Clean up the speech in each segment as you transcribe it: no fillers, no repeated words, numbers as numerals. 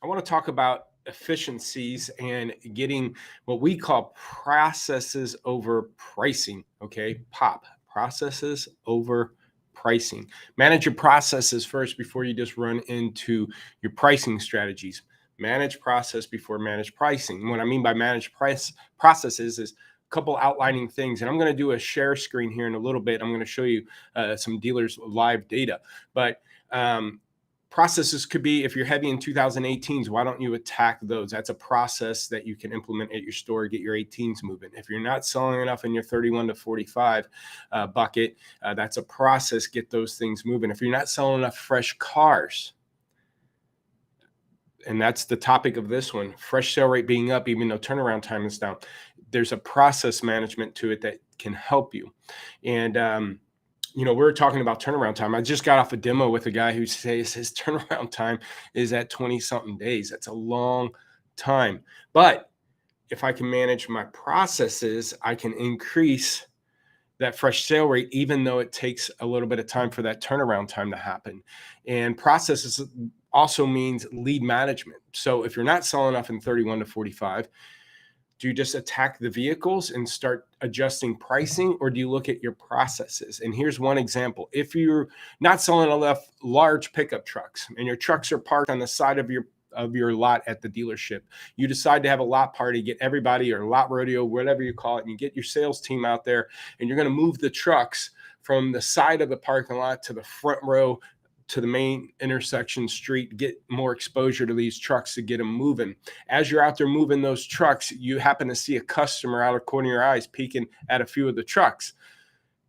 I want to talk about efficiencies and getting what we call processes over pricing. Okay, POP, processes over pricing. Manage your processes first before you just run into your pricing strategies. Manage process before manage pricing. What I mean by manage price processes is a couple outlining things. And I'm going to do a share screen here in a little bit. I'm going to show you some dealers live data, but processes could be, if you're heavy in 2018s, why don't you attack those? That's a process that you can implement at your store, get your 18s moving. If you're not selling enough in your 31 to 45 bucket, that's a process, get those things moving. If you're not selling enough fresh cars, and that's the topic of this one, fresh sale rate being up even though turnaround time is down, there's a process management to it that can help you. And we're talking about turnaround time. I just got off a demo with a guy who says his turnaround time is at 20 something days. That's a long time. But if I can manage my processes, I can increase that fresh sale rate, even though it takes a little bit of time for that turnaround time to happen. And processes also means lead management. So if you're not selling enough in 31 to 45, do you just attack the vehicles and start adjusting pricing, or do you look at your processes? And here's one example. If you're not selling enough large pickup trucks and your trucks are parked on the side of your lot at the dealership, you decide to have a lot party, get everybody, or lot rodeo, whatever you call it, and you get your sales team out there and you're going to move the trucks from the side of the parking lot to the front row to the main intersection street, get more exposure to these trucks to get them moving. As you're out there moving those trucks, you happen to see a customer out of the corner of your eyes peeking at a few of the trucks.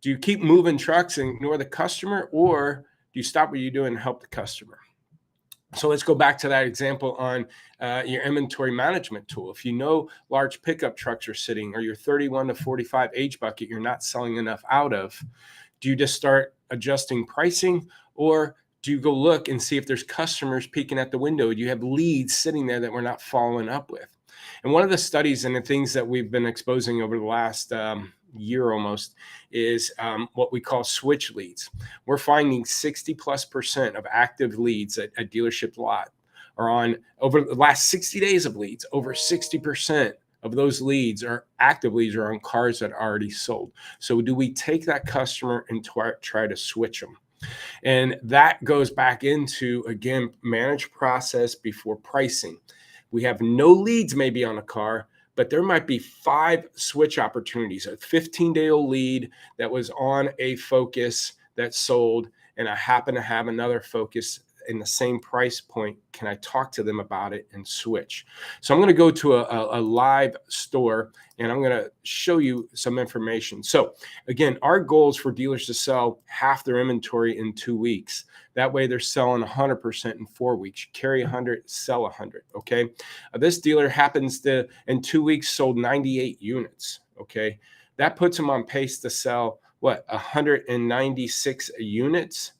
Do you keep moving trucks and ignore the customer, or do you stop what you're doing and help the customer? So let's go back to that example on your inventory management tool. If you know large pickup trucks are sitting, or your 31 to 45 age bucket you're not selling enough out of, do you just start adjusting pricing, or do you go look and see if there's customers peeking at the window? Do you have leads sitting there that we're not following up with? And one of the studies and the things that we've been exposing over the last year almost is what we call switch leads. We're finding 60+% of active leads at dealership lot are on, over the last 60 days of leads, over 60% of those leads are active leads are on cars that are already sold. So do we take that customer and try to switch them? And that goes back into, again, manage process before pricing. We have no leads maybe on a car, but there might be 5 switch opportunities, a 15-day-old lead that was on a Focus that sold, and I happen to have another Focus in the same price point. Can I talk to them about it and switch? So I'm going to go to a live store and I'm going to show you some information. So again, our goal is for dealers to sell half their inventory in 2 weeks. That way they're selling 100% in 4 weeks. Carry 100, sell 100. Okay. This dealer happens to, in 2 weeks, sold 98 units. Okay. That puts them on pace to sell what, 196 units,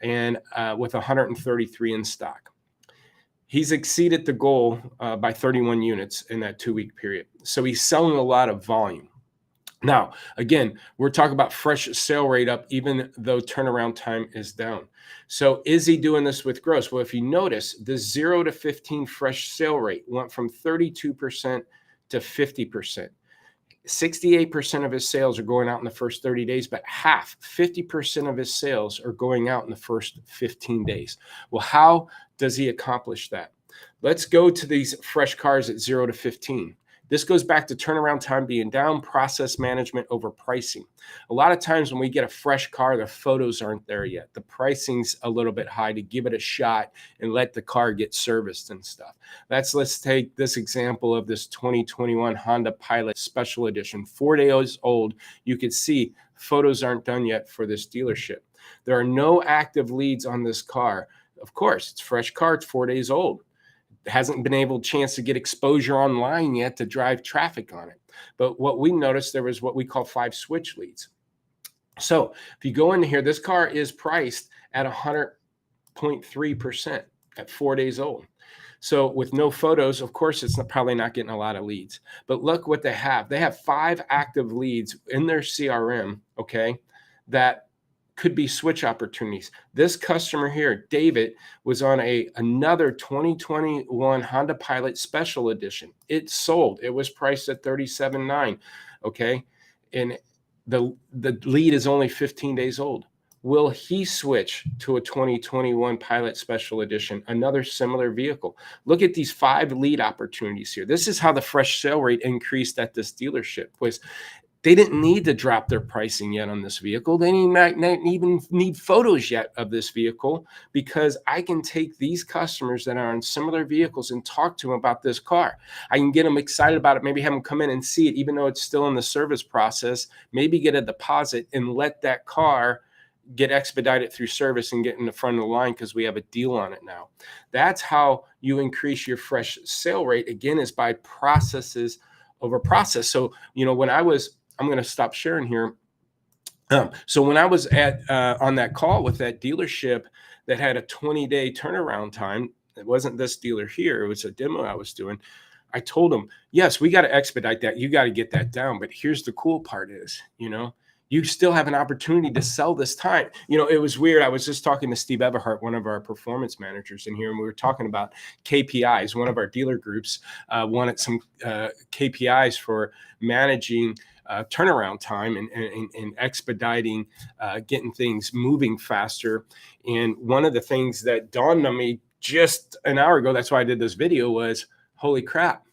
and with 133 in stock. He's exceeded the goal by 31 units in that 2-week period. So he's selling a lot of volume. Now, again, we're talking about fresh sale rate up, even though turnaround time is down. So is he doing this with gross? Well, if you notice, the 0 to 15 fresh sale rate went from 32% to 50%. 68% of his sales are going out in the first 30 days, but 50% of his sales are going out in the first 15 days. Well, how does he accomplish that? Let's go to these fresh cars at 0 to 15. This goes back to turnaround time being down, process management over pricing. A lot of times when we get a fresh car, the photos aren't there yet. The pricing's a little bit high to give it a shot and let the car get serviced and stuff. Let's take this example of this 2021 Honda Pilot Special Edition, 4 days old. You could see photos aren't done yet for this dealership. There are no active leads on this car. Of course, it's a fresh car, it's 4 days old. Hasn't been able chance to get exposure online yet to drive traffic on it. But what we noticed, there was what we call 5 switch leads. So if you go into here, this car is priced at 100.3% at 4 days old. So with no photos, of course, it's probably not getting a lot of leads. But look what they have. They have 5 active leads in their CRM, okay, that could be switch opportunities. This customer here, David, was on another 2021 Honda Pilot Special Edition. It sold. It was priced at $37,900. Okay. And the lead is only 15 days old. Will he switch to a 2021 Pilot Special Edition, another similar vehicle? Look at these 5 lead opportunities here. This is how the fresh sale rate increased at this dealership. Was they didn't need to drop their pricing yet on this vehicle. They didn't even need photos yet of this vehicle, because I can take these customers that are in similar vehicles and talk to them about this car. I can get them excited about it, maybe have them come in and see it, even though it's still in the service process, maybe get a deposit and let that car get expedited through service and get in the front of the line because we have a deal on it now. That's how you increase your fresh sale rate. Again, is by processes over process. So, when I'm going to stop sharing here. So when I was on that call with that dealership that had a 20-day turnaround time, it wasn't this dealer here, it was a demo I was doing. I told them, yes, we got to expedite that. You got to get that down. But here's the cool part is, you still have an opportunity to sell this time. It was weird. I was just talking to Steve Everhart, one of our performance managers in here, and we were talking about KPIs. One of our dealer groups wanted some KPIs for managing turnaround time and expediting, getting things moving faster. And one of the things that dawned on me just an hour ago, that's why I did this video, was, holy crap.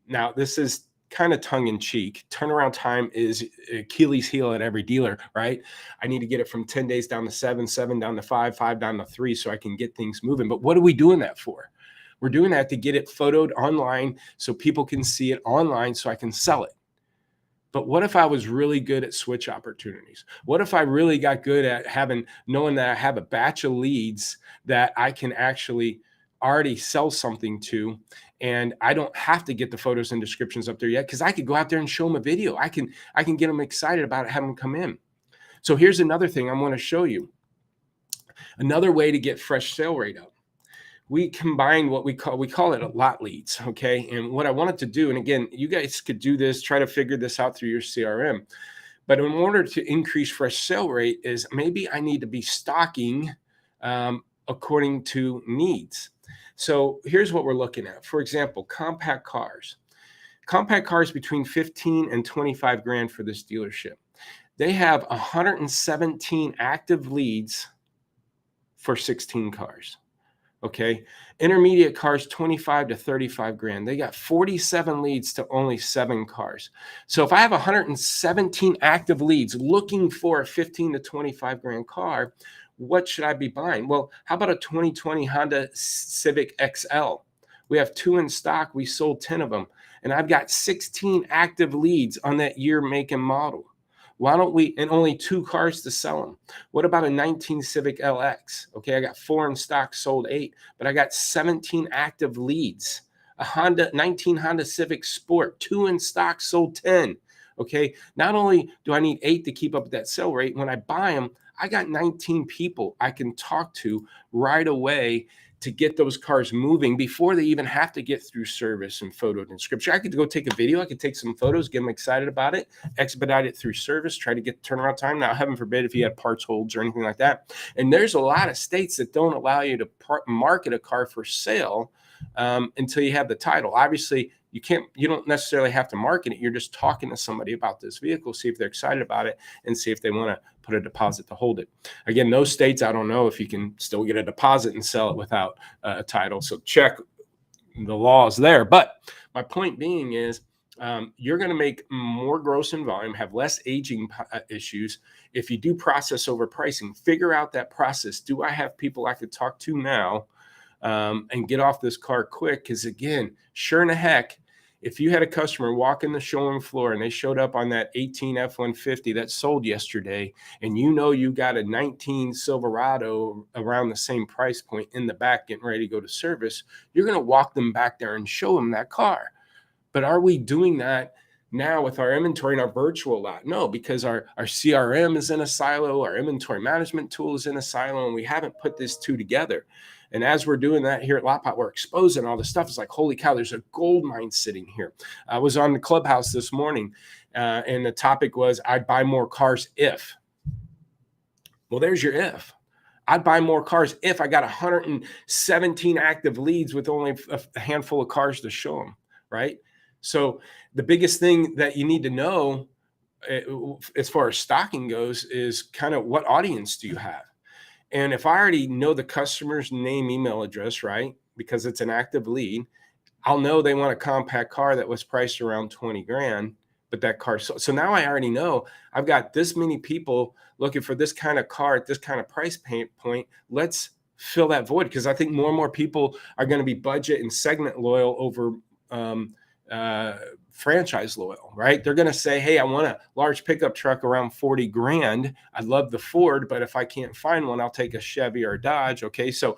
Now, this is kind of tongue in cheek. Turnaround time is Achilles heel at every dealer, right? I need to get it from 10 days down to 7, 7 down to 5, 5 down to 3, so I can get things moving. But what are we doing that for? We're doing that to get it photoed online so people can see it online so I can sell it. But what if I was really good at switch opportunities? What if I really got good at knowing that I have a batch of leads that I can actually already sell something to, and I don't have to get the photos and descriptions up there yet, because I could go out there and show them a video. I can get them excited about it, have them come in. So here's another thing I want to show you. Another way to get fresh sale rate up. We combine what we call it a lot leads. Okay. And what I wanted to do, and again, you guys could do this, try to figure this out through your CRM. But in order to increase fresh sale rate, is maybe I need to be stocking according to needs. So here's what we're looking at. For example, compact cars. Compact cars between 15 and 25 grand for this dealership. They have 117 active leads for 16 cars. Okay. Intermediate cars, 25 to 35 grand. They got 47 leads to only 7 cars. So if I have 117 active leads looking for a 15 to 25 grand car, what should I be buying? Well, how about a 2020 Honda Civic XL? We have 2 in stock. We sold 10 of them. And I've got 16 active leads on that year, make, and model. Why don't we, and only 2 cars to sell them? What about a 19 Civic LX? Okay, I got 4 in stock, sold 8, but I got 17 active leads. A 19 Honda Civic Sport, 2 in stock, sold 10. Okay, not only do I need 8 to keep up with that sale rate, when I buy them, I got 19 people I can talk to right away to get those cars moving before they even have to get through service and photo description. I could go take a video. I could take some photos, get them excited about it, expedite it through service, try to get the turnaround time. Now, heaven forbid if you had parts holds or anything like that. And there's a lot of states that don't allow you to market a car for sale until you have the title. Obviously, you don't necessarily have to market it. You're just talking to somebody about this vehicle, see if they're excited about it, and see if they want to put a deposit to hold it. Again, those states, I don't know if you can still get a deposit and sell it without a title. So check the laws there. But my point being is, you're going to make more gross in volume, have less aging issues if you do process over pricing. Figure out that process. Do I have people I could talk to now and get off this car quick? Because again, sure in the heck, if you had a customer walk in the showroom floor and they showed up on that 18 F-150 that sold yesterday, and you got a 19 Silverado around the same price point in the back getting ready to go to service, you're going to walk them back there and show them that car. But are we doing that now with our inventory and our virtual lot? No, because our CRM is in a silo, our inventory management tool is in a silo, and we haven't put these two together. And as we're doing that here at Lotpop, we're exposing all this stuff. It's like, holy cow, there's a gold mine sitting here. I was on the Clubhouse this morning, and the topic was, I'd buy more cars if. Well, there's your if. I'd buy more cars if I got 117 active leads with only a handful of cars to show them, right? So the biggest thing that you need to know as far as stocking goes is kind of what audience do you have? And if I already know the customer's name, email address, right? Because it's an active lead, I'll know they want a compact car that was priced around 20 grand, but that car. So now I already know I've got this many people looking for this kind of car at this kind of price point. Let's fill that void, because I think more and more people are going to be budget and segment loyal over um, uh, franchise loyal, right? They're going to say, hey, I want a large pickup truck around 40 grand. I love the Ford, but if I can't find one, I'll take a Chevy or a Dodge. Okay. So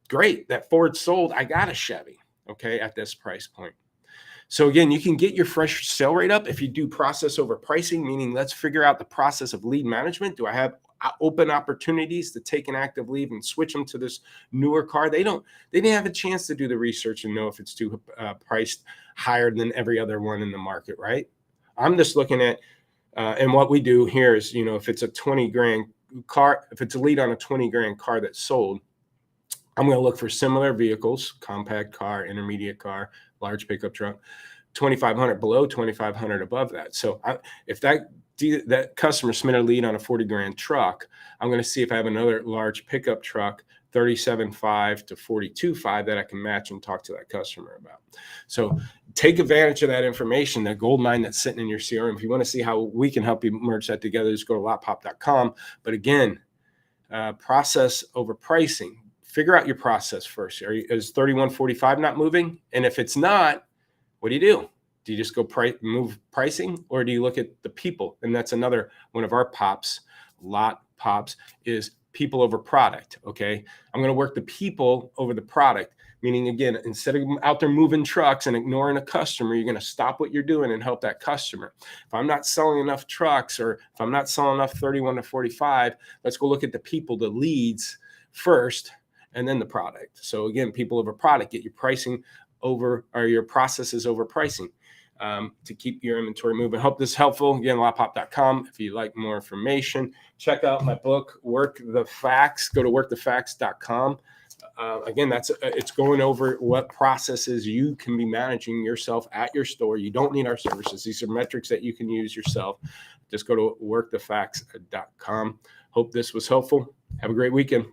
great. That Ford sold. I got a Chevy. Okay. At this price point. So again, you can get your fresh sale rate up if you do process over pricing, meaning let's figure out the process of lead management. Do I have open opportunities to take an active lead and switch them to this newer car? They didn't have a chance to do the research and know if it's too priced higher than every other one in the market, right? I'm just looking at, and what we do here is, if it's a 20 grand car, if it's a lead on a 20 grand car that's sold, I'm going to look for similar vehicles: compact car, intermediate car, large pickup truck, 2,500 below, 2,500 above that. So if that customer submitted a lead on a 40 grand truck, I'm going to see if I have another large pickup truck, 37.5 to 42.5, that I can match and talk to that customer about. So take advantage of that information, that gold mine that's sitting in your CRM. If you want to see how we can help you merge that together, just go to lotpop.com. But again, process over pricing. Figure out your process first. Is 3145 not moving? And if it's not, what do you do? Do you just go move pricing, or do you look at the people? And that's another one of our pops, lot pops, is people over product. Okay. I'm going to work the people over the product. Meaning, again, instead of out there moving trucks and ignoring a customer, you're going to stop what you're doing and help that customer. If I'm not selling enough trucks, or if I'm not selling enough 31 to 45, let's go look at the people, the leads first, and then the product. So again, people over product. Get your pricing over, or your processes over pricing, to keep your inventory moving. Hope this is helpful. Again, lotpop.com. If you'd like more information, check out my book, Work the Facts. Go to workthefacts.com. Again, it's going over what processes you can be managing yourself at your store. You don't need our services. These are metrics that you can use yourself. Just go to workthefacts.com. Hope this was helpful. Have a great weekend.